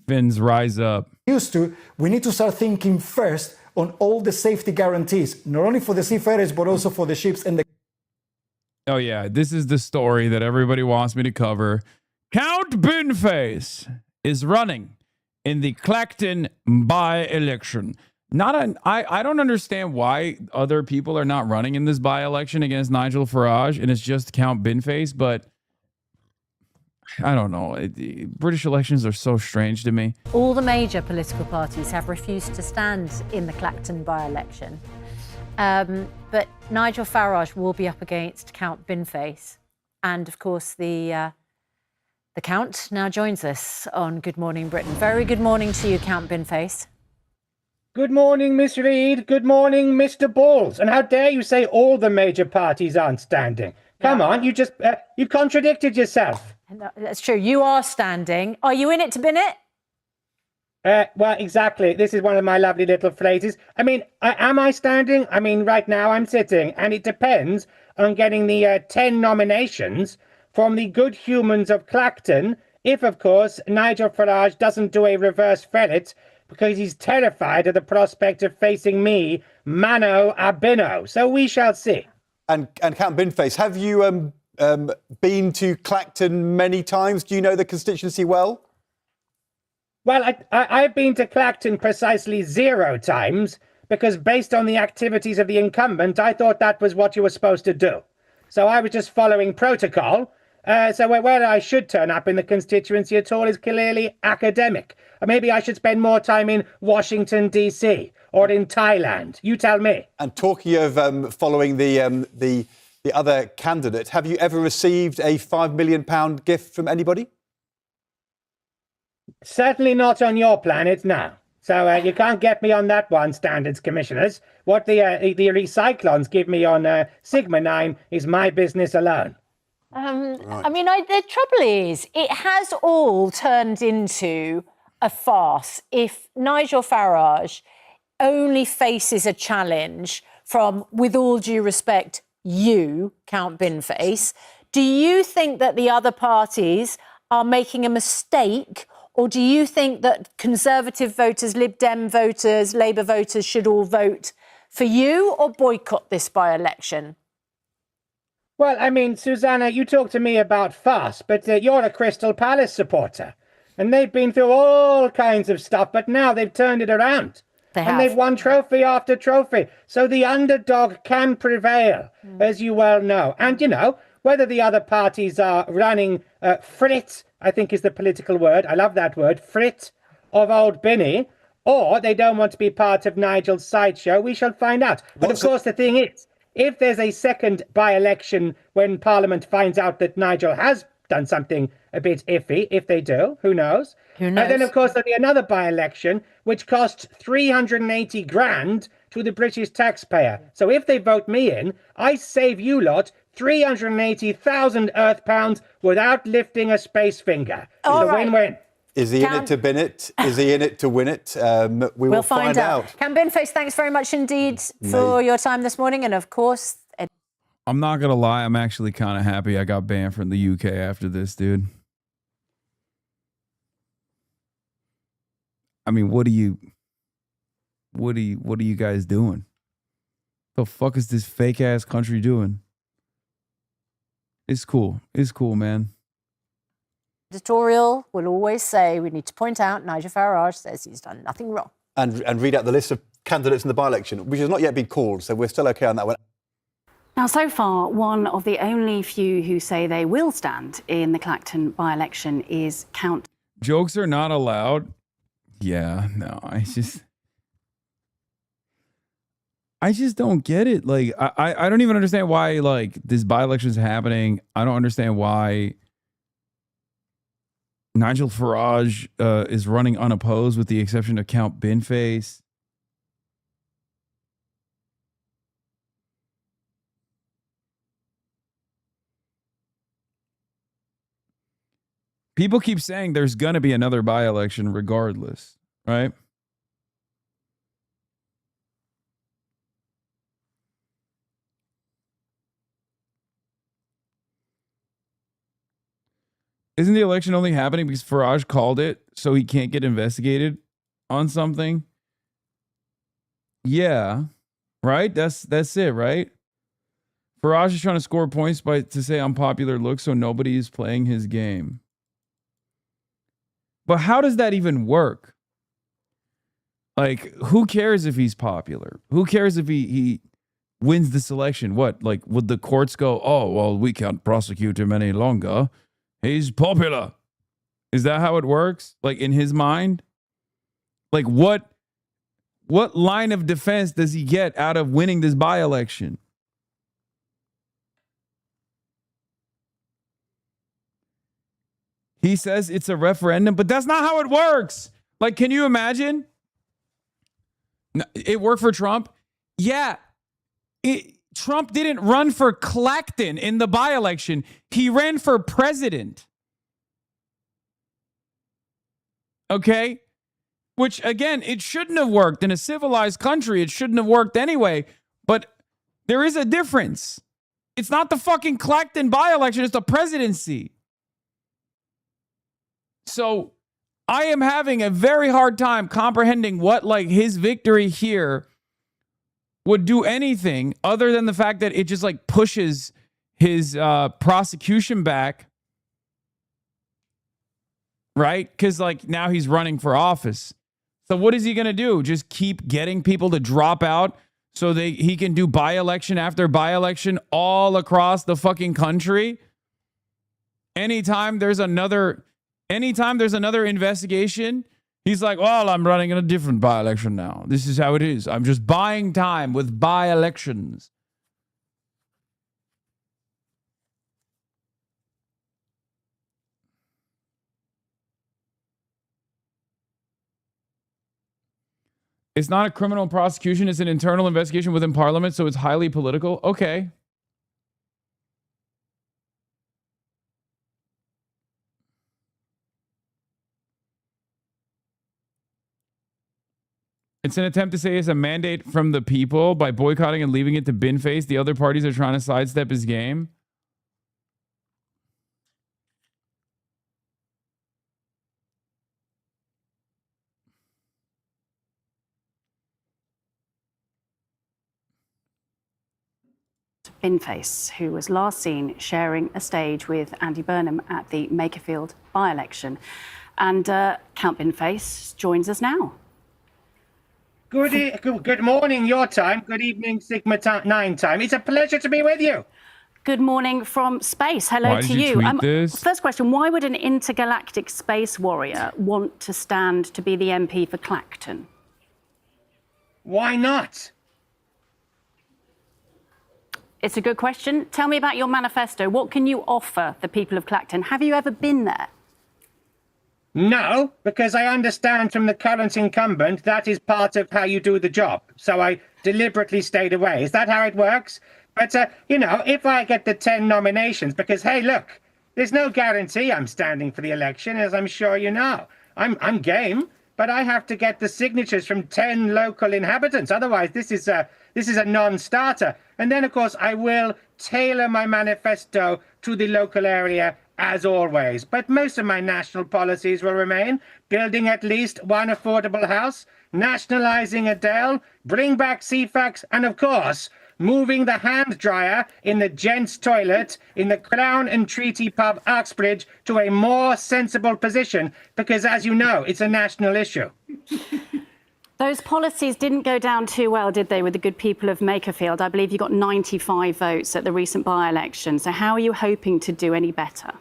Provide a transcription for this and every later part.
Fins rise up. Used to, we need to start thinking first on all the safety guarantees, not only for the seafarers, but also for the ships and the... Oh, yeah. This is the story that everybody wants me to cover. Count Binface is running in the Clacton by-election. I don't understand why other people are not running in this by-election against Nigel Farage, and it's just Count Binface, but I don't know. British elections are so strange to me. All the major political parties have refused to stand in the Clacton by-election. But Nigel Farage will be up against Count Binface. And of course, the Count now joins us on Good Morning Britain. Very good morning to you, Count Binface. Good morning, Miss Reid. Good morning, Mr. Balls. And how dare you say all the major parties aren't standing? Come on, you just, you contradicted yourself. No, that's true. You are standing. Are you in it to bin it? Well, exactly. This is one of my lovely little phrases. I mean, am I standing? I mean, right now I'm sitting, and it depends on getting the 10 nominations from the good humans of Clacton, if, of course, Nigel Farage doesn't do a reverse ferret because he's terrified of the prospect of facing me, mano a bino. So we shall see. And Count Binface, have you been to Clacton many times? Do you know the constituency well? Well, I've been to Clacton precisely 0 times because based on the activities of the incumbent, I thought that was what you were supposed to do. So I was just following protocol. So where I should turn up in the constituency at all is clearly academic. Or maybe I should spend more time in Washington, D.C. or in Thailand. You tell me. And talking of following the other candidate, have you ever received a £5 million gift from anybody? Certainly not on your planet, no. So you can't get me on that one, Standards Commissioners. What the Recyclons give me on Sigma 9 is my business alone. Right. I mean, the trouble is, it has all turned into a farce if Nigel Farage only faces a challenge from, with all due respect, you, Count Binface. Do you think that the other parties are making a mistake, or do you think that Conservative voters, Lib Dem voters, Labour voters should all vote for you or boycott this by-election? Well, I mean, Susanna, you talk to me about farce, but you're a Crystal Palace supporter. And they've been through all kinds of stuff, but now they've turned it around. And they've won trophy after trophy. So the underdog can prevail, as you well know. And, you know, whether the other parties are running frit, I think is the political word. I love that word, frit of old Binny, or they don't want to be part of Nigel's sideshow, we shall find out. But of course, the thing is, if there's a second by-election when Parliament finds out that Nigel has done something a bit iffy, if they do, who knows? Who knows? And then, of course, there'll be another by-election, which costs 380 grand to the British taxpayer. So if they vote me in, I save you lot 380,000 earth pounds without lifting a space finger. It's a win-win. Is he in it to bin it? Is he in it to win it? We'll find out. Count Binface, thanks very much indeed for your time this morning. And of course... I'm not going to lie. I'm actually kind of happy I got banned from the UK after this, dude. I mean, what are you guys doing? The fuck is this fake ass country doing? It's cool. It's cool, man. Editorial will always say we need to point out Nigel Farage says he's done nothing wrong. And read out the list of candidates in the by-election, which has not yet been called, so we're still okay on that one. Now, so far, one of the only few who say they will stand in the Clacton by-election is Count. Jokes are not allowed. Yeah, no, I just don't get it. Like, I don't even understand why, like, this by-election is happening. I don't understand why Nigel Farage is running unopposed with the exception of Count Binface. People keep saying there's going to be another by-election regardless, right? Isn't the election only happening because Farage called it so he can't get investigated on something? Yeah. Right? That's it, right? Farage is trying to score points to say unpopular looks so nobody is playing his game. But how does that even work? Like, who cares if he's popular? Who cares if he wins this election? What? Like, would the courts go, oh, well, we can't prosecute him any longer. He's popular. Is that how it works? Like, in his mind? Like, what line of defense does he get out of winning this by-election? He says it's a referendum, but that's not how it works. Like, can you imagine? It worked for Trump. Yeah. Trump didn't run for Clacton in the by-election. He ran for president. Okay? Which, again, it shouldn't have worked. In a civilized country, it shouldn't have worked anyway. But there is a difference. It's not the fucking Clacton by-election. It's the presidency. So I am having a very hard time comprehending what, like, his victory here would do anything other than the fact that it just, like, pushes his prosecution back. Right? Because, like, now he's running for office. So what is he going to do? Just keep getting people to drop out so he can do by-election after by-election all across the fucking country? Anytime there's another investigation, he's like, well, I'm running in a different by-election now. This is how it is. I'm just buying time with by-elections. It's not a criminal prosecution. It's an internal investigation within Parliament, so it's highly political. Okay. It's an attempt to say it's a mandate from the people by boycotting and leaving it to Binface. The other parties are trying to sidestep his game. Binface, who was last seen sharing a stage with Andy Burnham at the Makerfield by-election. And Count Binface joins us now. Good morning, your time. Good evening, Sigma 9 time. It's a pleasure to be with you. Good morning from space. Hello Why to did you tweet this? First question, why would an intergalactic space warrior want to stand to be the MP for Clacton? Why not? It's a good question. Tell me about your manifesto. What can you offer the people of Clacton? Have you ever been there? No, because I understand from the current incumbent that is part of how you do the job. So I deliberately stayed away. Is that how it works? But, if I get the 10 nominations, because, hey, look, there's no guarantee I'm standing for the election, as I'm sure you know. I'm game, but I have to get the signatures from 10 local inhabitants. Otherwise, this is a non-starter. And then, of course, I will tailor my manifesto to the local area as always. But most of my national policies will remain: building at least one affordable house, nationalising Adele, bring back CFAX, and, of course, moving the hand dryer in the gents' toilet in the Crown and Treaty pub Uxbridge to a more sensible position, because, as you know, it's a national issue. Those policies didn't go down too well, did they, with the good people of Makerfield? I believe you got 95 votes at the recent by-election. So how are you hoping to do any better?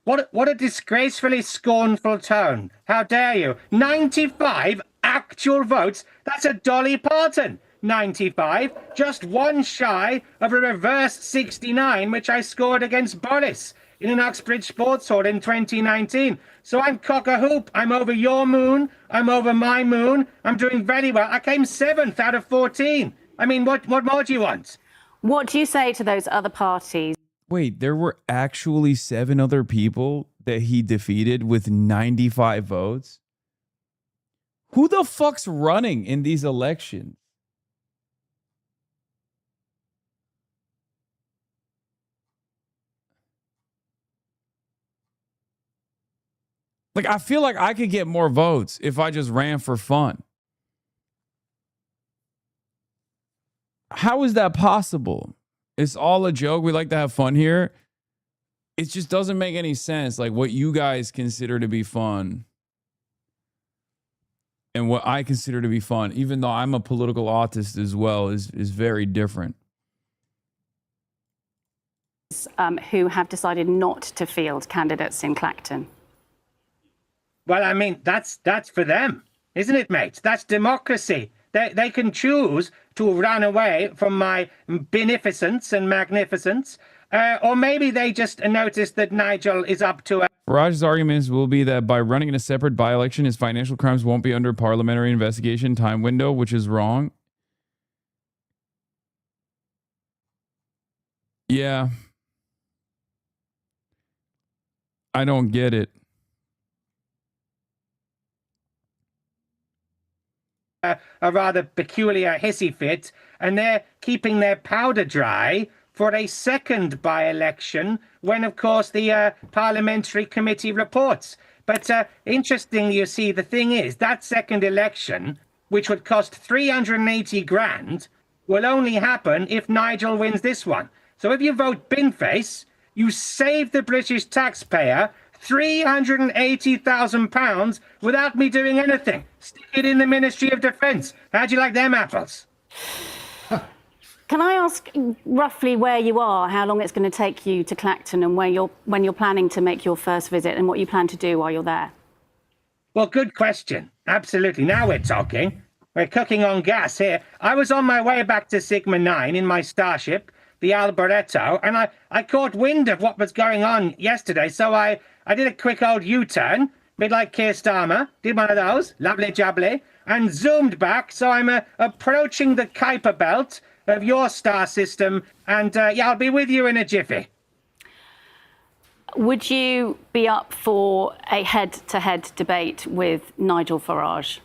What a disgracefully scornful tone. How dare you? 95 actual votes? That's a Dolly Parton. 95, just one shy of a reverse 69, which I scored against Boris in an Uxbridge sports hall in 2019. So I'm cock-a-hoop. I'm over your moon. I'm over my moon. I'm doing very well. I came 7th out of 14. I mean, what more do you want? What do you say to those other parties? Wait, there were actually 7 other people that he defeated with 95 votes? Who the fuck's running in these elections? Like, I feel like I could get more votes if I just ran for fun. How is that possible? It's all a joke. We like to have fun here. It just doesn't make any sense. Like, what you guys consider to be fun and what I consider to be fun, even though I'm a political autist as well, is very different. Who have decided not to field candidates in Clacton? Well, I mean, that's for them, isn't it, mate? That's democracy. They can choose to run away from my beneficence and magnificence, or maybe they just noticed that Nigel is up to a... Farage's arguments will be that by running in a separate by-election, his financial crimes won't be under parliamentary investigation time window, which is wrong. Yeah. I don't get it. A rather peculiar hissy fit, and they're keeping their powder dry for a second by-election when, of course, the parliamentary committee reports. But interestingly, you see, the thing is, that second election, which would cost 380 grand, will only happen if Nigel wins this one. So if you vote Binface, you save the British taxpayer £380,000 without me doing anything. Stick it in the Ministry of Defence. How'd you like them apples? Can I ask roughly where you are, how long it's going to take you to Clacton, and when you're planning to make your first visit, and what you plan to do while you're there? Well, good question. Absolutely. Now we're talking. We're cooking on gas here. I was on my way back to Sigma 9 in my starship, the Alboreto, and I caught wind of what was going on yesterday, so I did a quick old U-turn, a bit like Keir Starmer, did one of those, lovely jubbly, and zoomed back, so I'm approaching the Kuiper belt of your star system, and yeah, I'll be with you in a jiffy. Would you be up for a head-to-head debate with Nigel Farage?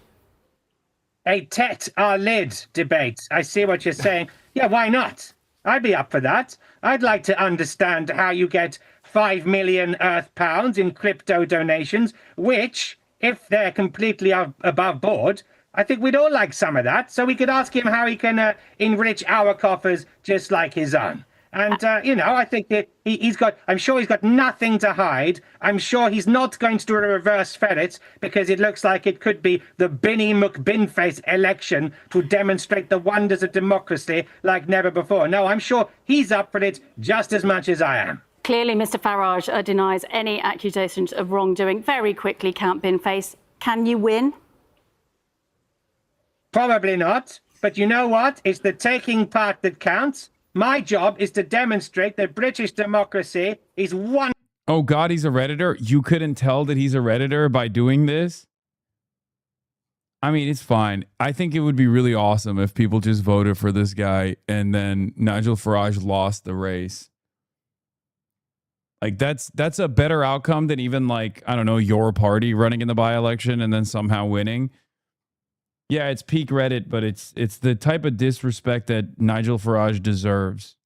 A tete our lid debate. I see what you're saying. Yeah, why not? I'd be up for that. I'd like to understand how you get 5 million Earth pounds in crypto donations, which, if they're completely above board, I think we'd all like some of that. So we could ask him how he can enrich our coffers just like his own. And, you know, I think that I'm sure he's got nothing to hide. I'm sure he's not going to do a reverse ferret because it looks like it could be the Binny McBinface election to demonstrate the wonders of democracy like never before. No, I'm sure he's up for it just as much as I am. Clearly, Mr. Farage denies any accusations of wrongdoing. Very quickly, Count Binface, can you win? Probably not. But you know what? It's the taking part that counts. My job is to demonstrate that British democracy is one. Oh, God, he's a Redditor? You couldn't tell that he's a Redditor by doing this? I mean, it's fine. I think it would be really awesome if people just voted for this guy and then Nigel Farage lost the race. Like, that's a better outcome than even, like, I don't know, your party running in the by-election and then somehow winning. Yeah, it's peak Reddit, but it's the type of disrespect that Nigel Farage deserves.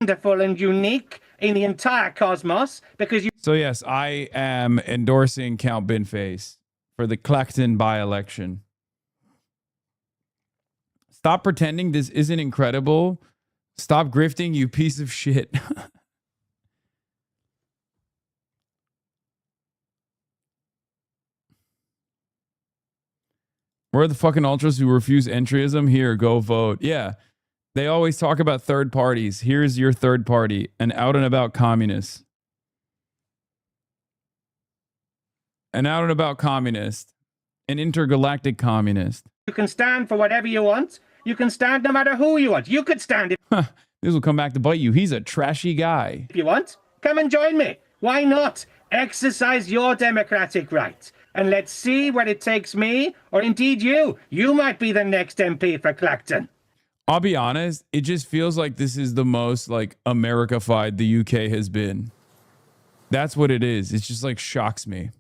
Wonderful and unique in the entire cosmos because you. So yes, I am endorsing Count Binface for the Clacton by-election. Stop pretending this isn't incredible. Stop grifting, you piece of shit. Where are the fucking ultras who refuse entryism? Here, go vote. Yeah. They always talk about third parties. Here's your third party. An out and about communist. An out and about communist. An intergalactic communist. You can stand for whatever you want. You can stand no matter who you want. You could stand if this will come back to bite you. He's a trashy guy. you want. Come and join me. Why not? Exercise your democratic right. And let's see where it takes me, or indeed you. You might be the next MP for Clacton. I'll be honest, it just feels like this is the most like America-fied the UK has been. That's what it is. It just like shocks me.